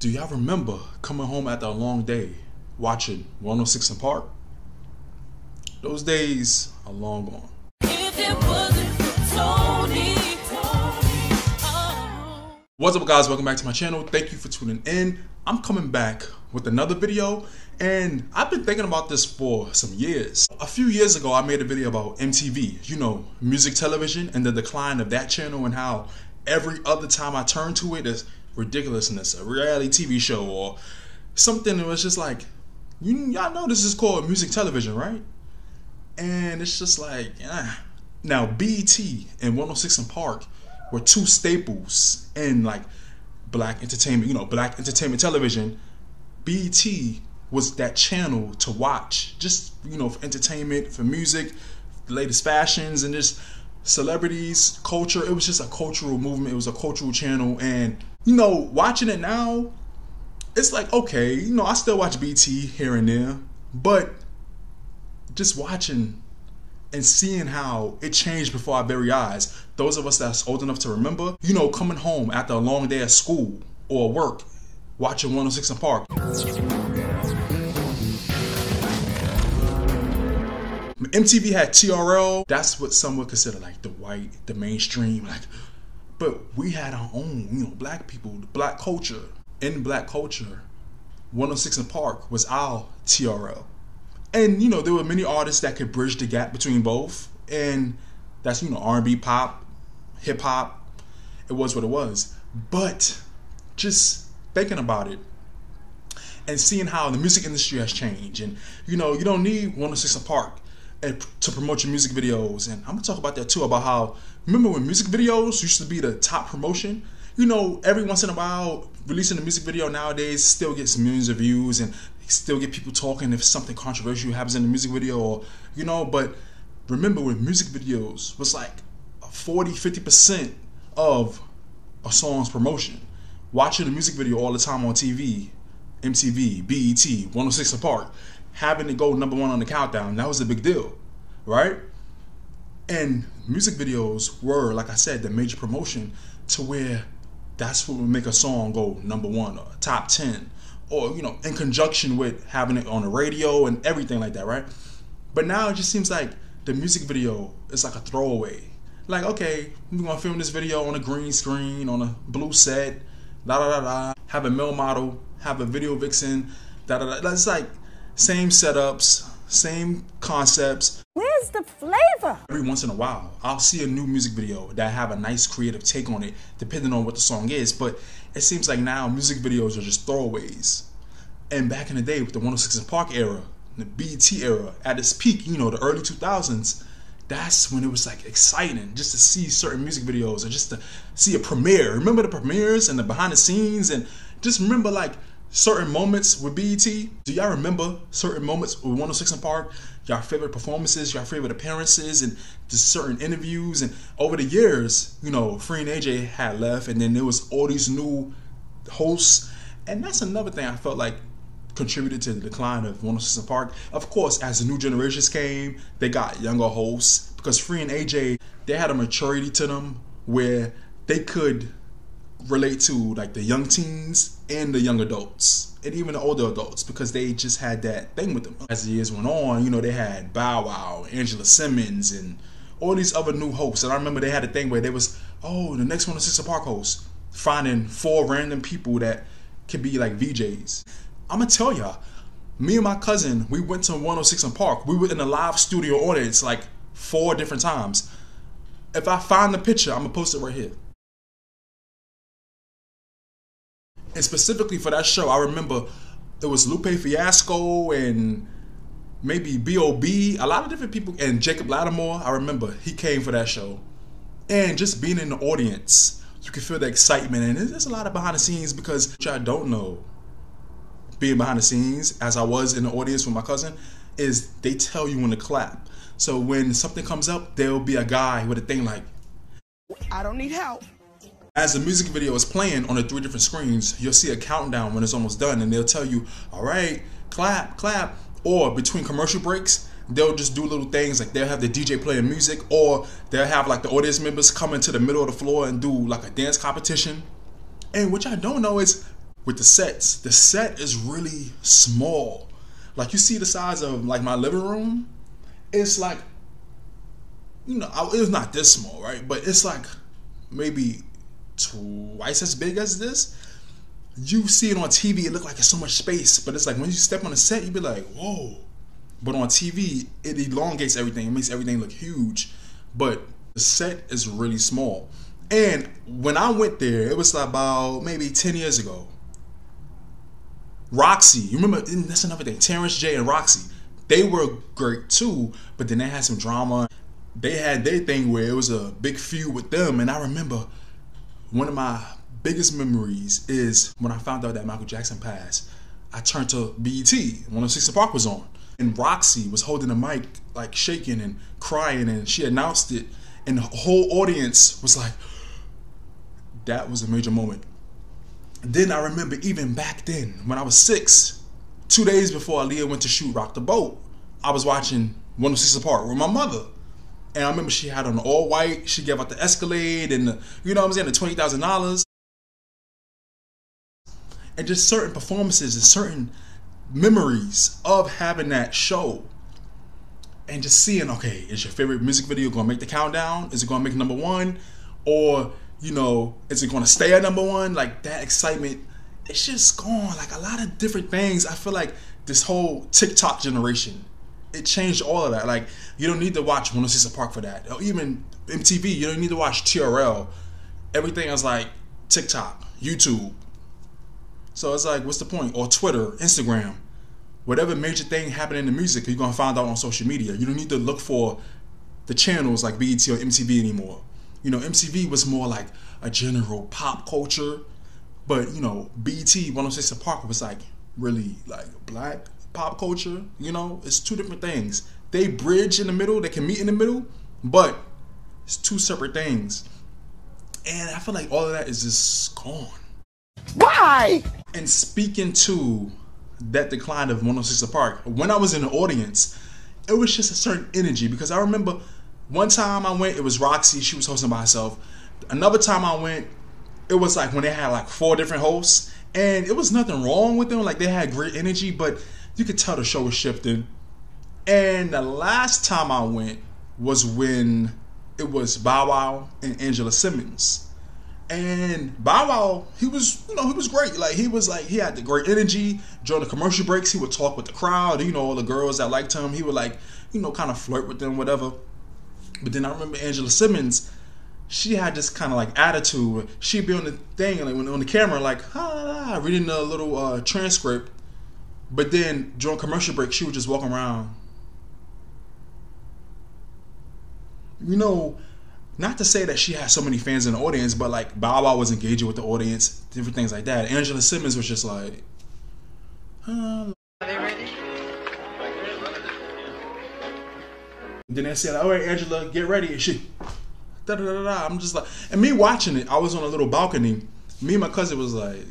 Do y'all remember coming home after a long day, watching 106 in Park? Those days are long gone. If it wasn't for Tony, oh. What's up, guys? Welcome back to my channel. Thank you for tuning in. I'm coming back with another video, and I've been thinking about this for some years. A few years ago, I made a video about MTV, you know, music television, and the decline of that channel, and how every other time I turn to it is ridiculousness, a reality TV show or something that was just like, y'all know this is called music television, right? And it's just like, Now BET and 106 in Park were two staples in like black entertainment, you know, black entertainment television. BET was that channel to watch, just, you know, for entertainment, for music, the latest fashions, and just celebrities, culture. It was just a cultural movement. It was a cultural channel. And, you know, watching it now, it's like, okay, you know, I still watch BT here and there, but just watching and seeing how it changed before our very eyes, those of us that's old enough to remember, you know, coming home after a long day at school or work, watching 106 in Park. MTV had TRL. That's what some would consider like the mainstream, like, but we had our own, you know, black people, black culture. In black culture, 106 in Park was our TRL. And, you know, there were many artists that could bridge the gap between both. And that's, you know, R&B, pop, hip hop. It was what it was. But just thinking about it and seeing how the music industry has changed, and, you know, you don't need 106 in Park to promote your music videos. And I'm gonna talk about that too, about how, remember when music videos used to be the top promotion? You know, every once in a while, releasing a music video nowadays still gets millions of views and still get people talking if something controversial happens in the music video, or, you know. But remember when music videos was like 40-50% of a song's promotion. Watching a music video all the time on TV, MTV, BET, 106 in Park, having it go #1 on the countdown, that was a big deal, right? And music videos were, like I said, the major promotion, to where that's what would make a song go #1 or top 10, or, you know, in conjunction with having it on the radio and everything like that, right? But now it just seems like the music video is like a throwaway. Like, okay, we're gonna film this video on a green screen, on a blue set, have a male model, have a video vixen, It's like same setups, same concepts. Where's the flavor? Every once in a while, I'll see a new music video that have a nice creative take on it, depending on what the song is. But it seems like now music videos are just throwaways. And back in the day, with the 106 in Park era, the BET era, at its peak, you know, the early 2000s, that's when it was like exciting just to see certain music videos, or just to see a premiere. Remember the premieres and the behind the scenes, and just remember like certain moments with BET. Do y'all remember certain moments with 106 in Park? Y'all favorite performances, y'all favorite appearances, and just certain interviews. And over the years, you know, Free and AJ had left, and then there was all these new hosts. And that's another thing I felt like contributed to the decline of 106 in Park. Of course, as the new generations came, they got younger hosts, because Free and AJ, they had a maturity to them where they could relate to like the young teens and the young adults, and even the older adults, because they just had that thing with them. As the years went on, you know, they had Bow Wow, Angela Simmons, and all these other new hosts. And I remember they had a thing where they was, oh, the next 106 in Park host, finding 4 random people that could be like VJs. I'm gonna tell y'all, me and my cousin, we went to 106 in Park. We were in a live studio audience like 4 different times. If I find the picture, I'm gonna post it right here. And specifically for that show, I remember it was Lupe Fiasco and maybe B.O.B., a lot of different people, and Jacob Lattimore. I remember he came for that show. And just being in the audience, you can feel the excitement, and there's a lot of behind the scenes, because what I don't know, being behind the scenes, as I was in the audience with my cousin, is they tell you when to clap. So when something comes up, there'll be a guy with a thing like, I don't need help. as the music video is playing on the 3 different screens, you'll see a countdown when it's almost done, and they'll tell you, all right, clap, clap. Or between commercial breaks, they'll just do little things, like they'll have the DJ playing music, or they'll have like the audience members come into the middle of the floor and do like a dance competition. And what y'all don't know is with the sets. The set is really small. Like, you see the size of like my living room. It's like, you know, it's not this small, right? But it's like maybe twice as big as this. You see it on TV, it look like it's so much space, but it's like when you step on the set, you be like, whoa. But on TV, it elongates everything. It makes everything look huge. But the set is really small. And when I went there, it was about maybe 10 years ago. Roxy, you remember, that's another thing, Terrence J and Roxy, they were great too, but then they had some drama. They had their thing where it was a big feud with them, and I remember one of my biggest memories is when I found out that Michael Jackson passed. I turned to BET, 106 Park was on, and Roxy was holding the mic, like shaking and crying, and she announced it, and the whole audience was like, that was a major moment. Then I remember even back then, when I was 6, 2 days before Aaliyah went to shoot Rock the Boat, I was watching 106 Park with my mother. And I remember she had on all white, she gave out the Escalade and the, you know what I'm saying, the $20,000. And just certain performances and certain memories of having that show. And just seeing, okay, is your favorite music video gonna make the countdown? Is it gonna make #1? Or, you know, is it gonna stay at #1? Like, that excitement, it's just gone. Like, a lot of different things. I feel like this whole TikTok generation, it changed all of that. Like, you don't need to watch 106 Park for that. Or even MTV, you don't need to watch TRL. Everything is like TikTok, YouTube. So it's like, what's the point? Or Twitter, Instagram. Whatever major thing happening in the music, you're gonna find out on social media. You don't need to look for the channels like BET or MTV anymore. You know, MTV was more like a general pop culture, but you know, BET 106 Park was like really like black pop culture. You know, it's two different things. They bridge in the middle, they can meet in the middle, but it's two separate things. And I feel like all of that is just gone. Why? And speaking to that decline of 106 Park, when I was in the audience, it was just a certain energy, because I remember one time I went, it was Roxy, she was hosting by herself. Another time I went, it was like when they had like 4 different hosts, and it was nothing wrong with them, like they had great energy, but you could tell the show was shifting. And the last time I went was when it was Bow Wow and Angela Simmons. And Bow Wow, he was, you know, he was great. Like, he had the great energy. During the commercial breaks, he would talk with the crowd, you know, all the girls that liked him. He would, like, you know, kind of flirt with them, whatever. But then I remember Angela Simmons, she had this kind of like attitude. She'd be on the thing, like on the camera, like, reading a little transcript. But then during commercial break, she would just walk around. You know, not to say that she had so many fans in the audience, but like Bow Wow was engaging with the audience, different things like that. Angela Simmons was just like, Are they ready? Then they said, all right, Angela, get ready. And she, da-da-da-da. I'm just like, and me watching it, I was on a little balcony. Me and my cousin was like,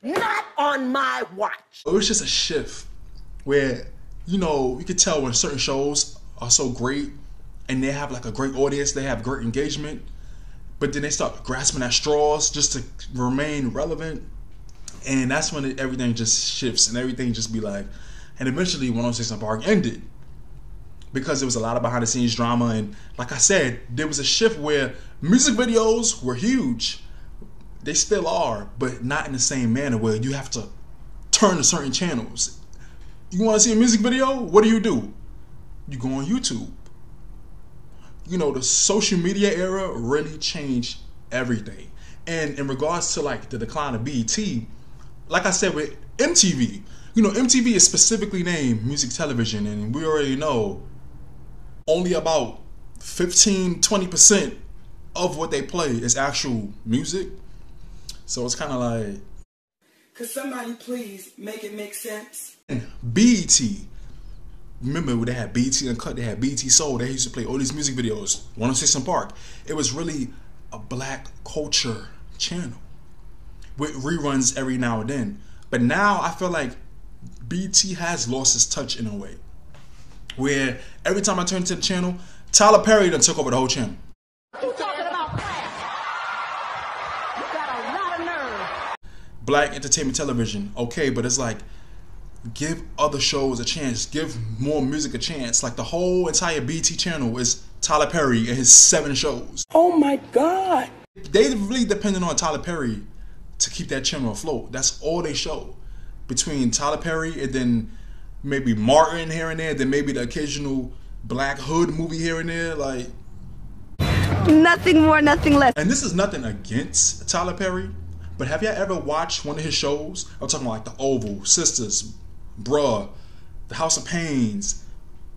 Not on my watch. it was just a shift where, you know, you could tell when certain shows are so great and they have like a great audience, they have great engagement, but then they start grasping at straws just to remain relevant. And that's when everything just shifts and everything just be like, and eventually 106 Park ended because there was a lot of behind the scenes drama. And like I said, there was a shift where music videos were huge. They still are, but not in the same manner where you have to turn to certain channels. You want to see a music video? What do? You go on YouTube. You know, the social media era really changed everything. And in regards to like the decline of BET, like I said with MTV, you know, MTV is specifically named music television, and we already know only about 15-20% of what they play is actual music. So it's kind of like, Could somebody please make it make sense? BET, remember when they had BET Uncut, they had BET Soul, they used to play all these music videos, 106 Park. It was really a black culture channel with reruns every now and then. But now I feel like BET has lost its touch in a way, where every time I turn to the channel, Tyler Perry done took over the whole channel. You talking about class? Not a nerve. Black entertainment television, okay, but it's like, give other shows a chance. Give more music a chance. Like the whole entire BT channel is Tyler Perry and his 7 shows. Oh my God. They really depended on Tyler Perry to keep that channel afloat. That's all they show. Between Tyler Perry and then maybe Martin here and there, then maybe the occasional Black Hood movie here and there, like. Nothing more, nothing less. And this is nothing against Tyler Perry, but have y'all ever watched one of his shows? I'm talking about like The Oval, Sisters, Bruh, The House of Pains,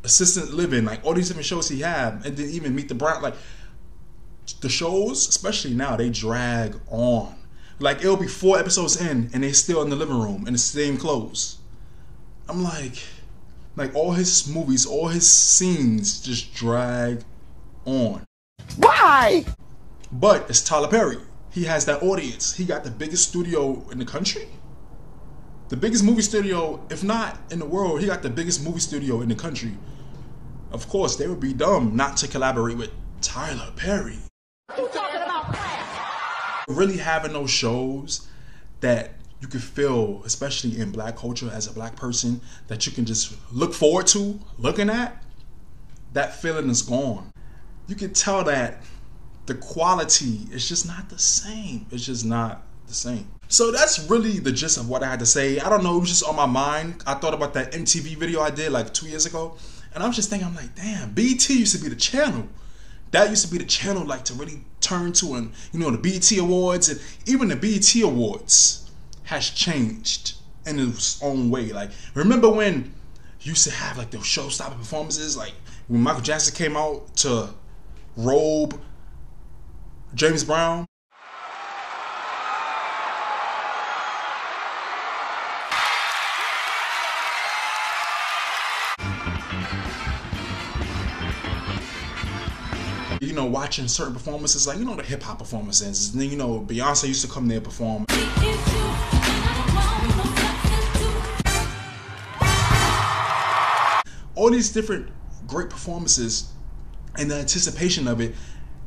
Assistant Living, like all these different shows he had, and then even Meet the Brown. Like the shows, especially now, they drag on. Like it'll be 4 episodes in, and they still in the living room in the same clothes. I'm like all his movies, all his scenes just drag on. Why? But it's Tyler Perry. He has that audience. He got the biggest studio in the country. The biggest movie studio, if not in the world, he got the biggest movie studio in the country. Of course, they would be dumb not to collaborate with Tyler Perry. You talking about class? Really having those shows that you can feel, especially in Black culture as a Black person, that you can just look forward to looking at, that feeling is gone. You can tell that the quality is just not the same. It's just not the same. So that's really the gist of what I had to say. I don't know, it was just on my mind. I thought about that MTV video I did like 2 years ago, and I was just thinking, I'm like, damn, BT used to be the channel. That used to be the channel like to really turn to, and you know, the BT Awards, and even the BT Awards has changed in its own way. Like, remember when you used to have like those show-stopping performances, like when Michael Jackson came out to robe James Brown? You know, watching certain performances, like, you know, the hip-hop performances, and then, you know, Beyonce used to come there and perform. All these different great performances and the anticipation of it.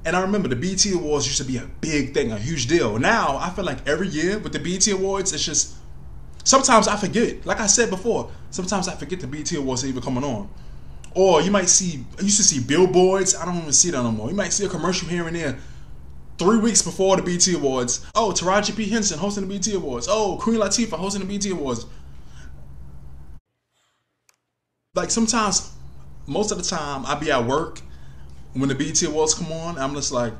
And I remember the BET Awards used to be a big thing, a huge deal. Now, I feel like every year with the BET Awards, it's just, sometimes I forget. Like I said before, sometimes I forget the BET Awards are even coming on. Or you might see, I used to see billboards, I don't even see that no more. You might see a commercial here and there 3 weeks before the BET Awards. Oh, Taraji P. Henson hosting the BET Awards. Oh, Queen Latifah hosting the BET Awards. Like sometimes, most of the time, I be at work when the BET Awards come on. I'm just like,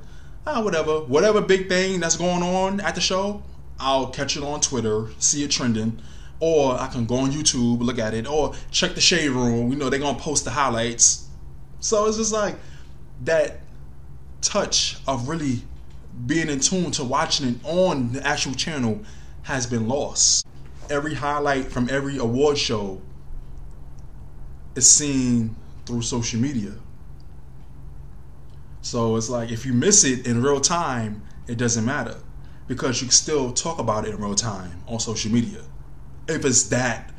whatever big thing that's going on at the show, I'll catch it on Twitter, see it trending. Or I can go on YouTube, look at it, or check the Shade Room. You know, they're going to post the highlights. So it's just like that touch of really being in tune to watching it on the actual channel has been lost. Every highlight from every award show is seen through social media. So it's like if you miss it in real time, it doesn't matter because you can still talk about it in real time on social media. If it's that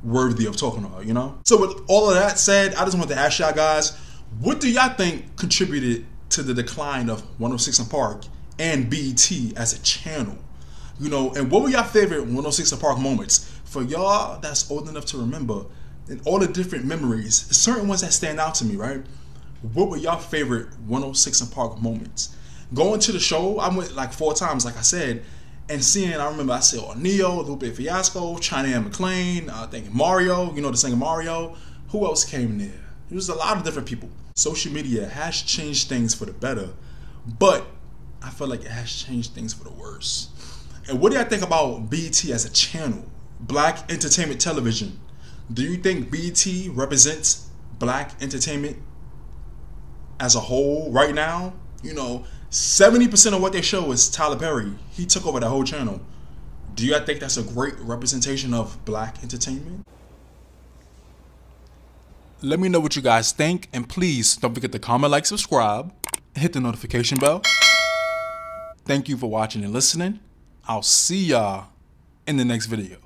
worthy of talking about, you know? So with all of that said, I just want to ask y'all guys, what do y'all think contributed to the decline of 106 and Park and BET as a channel? You know, and what were y'all favorite 106 and Park moments? For y'all that's old enough to remember, and all the different memories, certain ones that stand out to me, right? What were y'all favorite 106 and Park moments? Going to the show, I went like 4 times, like I said, and seeing, I remember I saw Neo, Lupe Fiasco, China Ann McClain, I think Mario, you know, the singer Mario. Who else came there? There was a lot of different people. Social media has changed things for the better, but I feel like it has changed things for the worse. And what do y'all think about BET as a channel? Black entertainment television. Do you think BET represents Black entertainment as a whole right now? You know, 70% of what they show is Tyler Perry. He took over that whole channel. Do you think that's a great representation of Black entertainment? Let me know what you guys think, and please don't forget to comment, like, subscribe, and hit the notification bell. Thank you for watching and listening. I'll see y'all in the next video.